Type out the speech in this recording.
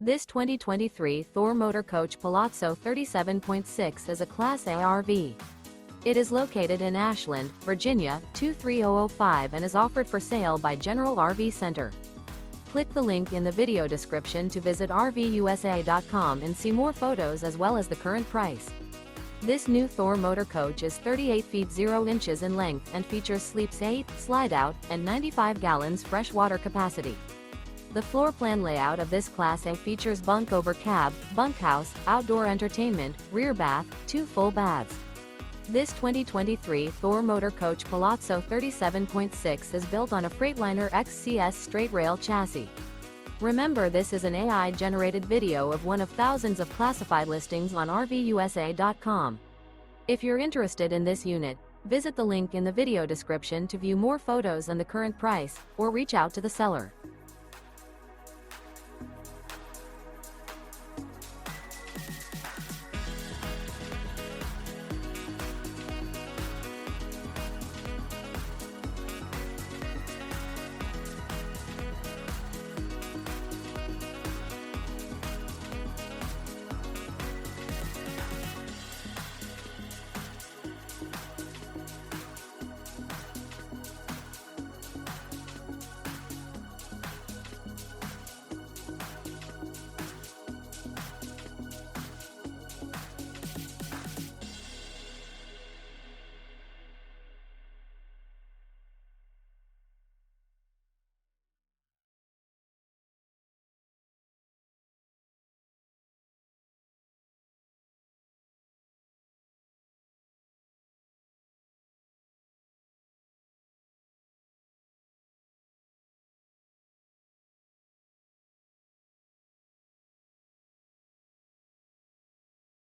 This 2023 Thor Motor Coach Palazzo 37.6 is a Class A RV. It is located in Ashland, Virginia, 23005 and is offered for sale by General RV Center. Click the link in the video description to visit RVUSA.com and see more photos as well as the current price. This new Thor Motor Coach is 38 feet 0 inches in length and features sleeps 8, Slideout, and 95 gallons fresh water capacity. The floor plan layout of this Class A features Bunk Over Cab, Bunkhouse, outdoor entertainment, rear bath, 2 full baths. This 2023 Thor Motor Coach Palazzo 37.6 is built on a Freightliner XC-S Straight Rail chassis. Remember, this is an AI-generated video of one of thousands of classified listings on RVUSA.com. If you're interested in this unit, visit the link in the video description to view more photos and the current price, or reach out to the seller.